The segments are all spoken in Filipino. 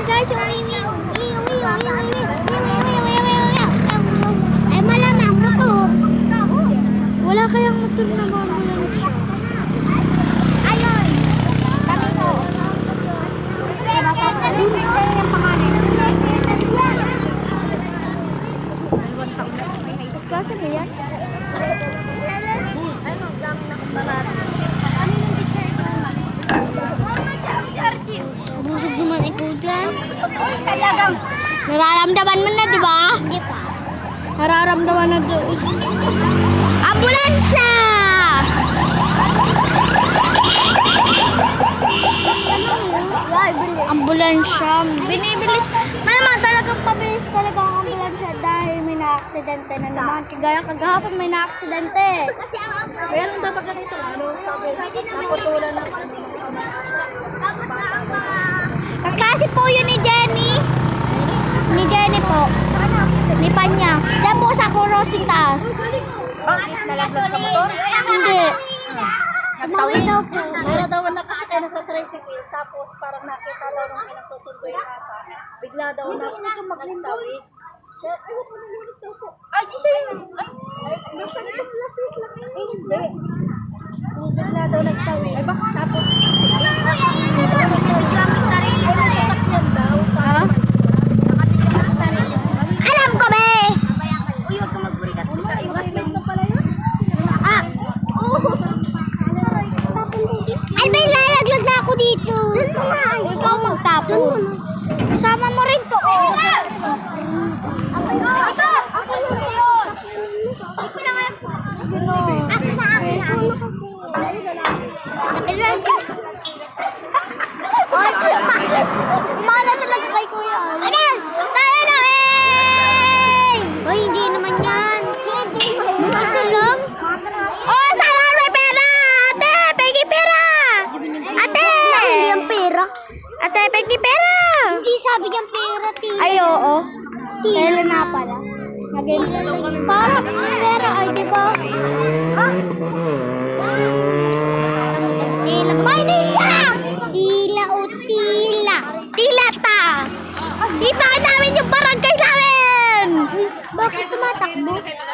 guys, yung ay malamang motor. Wala kayang motor na mamulan siya. Ayun. Kami po. Yung pangalan. Klase mo yan? Ano, gam na kumbalat. Busog naman ikaw dyan. Talagang. Nararamdaman mo na, di ba? Hindi pa. Nararamdaman na doon. Ambulansya! Ambulansya. Binibilis. Malamang talagang pabilis talaga ang ambulansya dahil may na-aksidente na naman. Kagaya kagahapon may na-aksidente. Meron ba ganito? Ano sabi? Naputulan na. Kaklase po yun ni Jenny. Ni Jenny po. Ni Panya. Diyan po sa crossing taas. Bakit? Nalaglag sa motor? Hindi. Tumawid daw po. Meron daw na kasi kaya nasa tricycle. Tapos parang nakita daw nung pinagsusundo yung ata. Bigla daw na nagtawid. Kaya ayaw ko nalulis daw po. Ay, di siya yun. Ay, nasa last week lang yun. Ay, hindi. Nung bigla daw nagtawid. Ay, baka tapos sasakyan daw. Alam ko be! Uy, huwag ka magburikat. Last week na pala yun. Ah! Ay, may lalaglag na ako dito. Ikaw magtapon. Sama mo rin to. Mana talaga kay kuya. Ayan! Tayo na eh! Uy, hindi naman yan. Mag-isa lang. Oh, sana may pera! Ate, pegi pera! Ate! Hindi yung pera. Ate, pegi pera! Hindi sabi niyang pera, tila. Ay, oo. Tila na pala. Para pera, ay diba? Tila. Maynila! Tila o tila. Tila ta! Kita namin yung barangay namin! Bakit tumatakbo?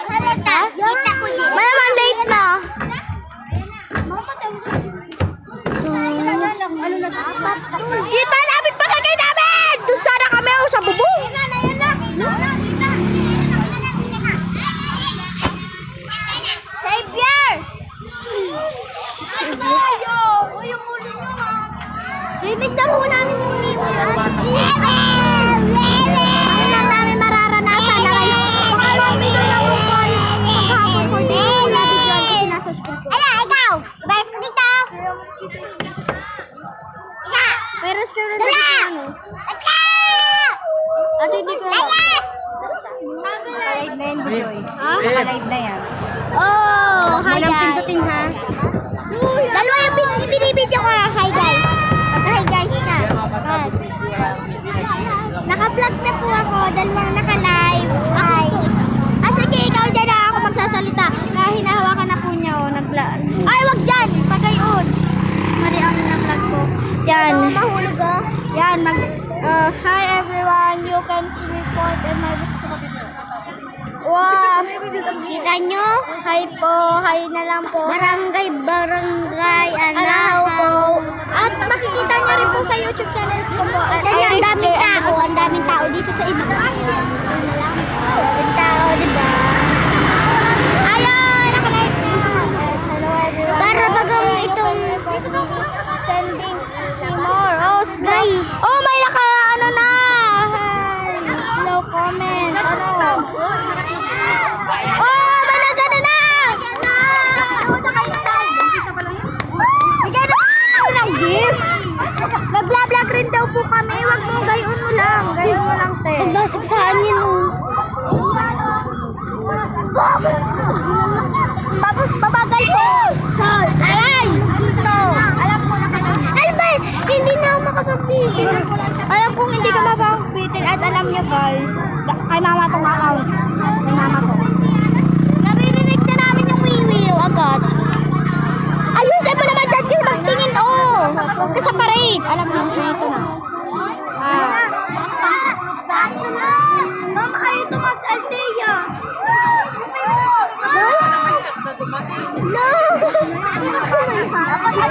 Halata, kita ko din. Malamang late na. Kita namin barangay namin! Doon sana kami sa bubong. Savior! Rinig na po namin yung liwan. Ano lang namin mararanasan na kayo. Pakawamig na lang po kayo. Paghapon ko din po natin dyan kasi nasa school ko. Ala, ikaw! Ibayas ko dito! Ika! Pero school na dito ano? At hindi ko alam. Nakalive na yan, Bijoy. Ha? Nakalive na yan. Oh, hi Walang guys. pindutin ha. Dalawa yung binibidyo ko. Hi guys. Hi guys ka. Naka-vlog na po ako. Dalawang naka-live. Hi. Ah, sige, ikaw dyan na ako magsasalita. Hinahawakan na po niya. Oh, ay, wag dyan. Pagayon. Mali ang na-vlog ko. Yan. Mahulog ah. Yan. Hi everyone. You can see me point and my wow! Kita nyo? Hi po, hi na lang po. Barangay, ano po. At makikita nyo rin po sa YouTube channel ko po. Ang daming tao, ang daming tao dito sa iba. Daming tao, diba? Ayun, nakalive na. Hello everyone. Para bagang itong sending Seymour. Oh, guys. Oh, may ano na. Slow comment. Ano? Oh, managana na! Bigyan ako ng gift. Nag-vlog rin daw po kami. Wag mo, gayon mo lang. Gayon mo lang, te. Pagdasig saan yun, oh. Tapos, babagal po. Aray! Ito. Alam ko na kayo. Alam ba, hindi na ako makapagbitin. Alam kong hindi ka makapagbitin. At alam niyo, guys, kay mama tong account. Kay mama ko. Naririnig na namin yung wiwiw agad. Ayusin mo naman dyan yung magtingin, oh. Huwag ka sa parade. Alam mo, ito na. na dumating. No!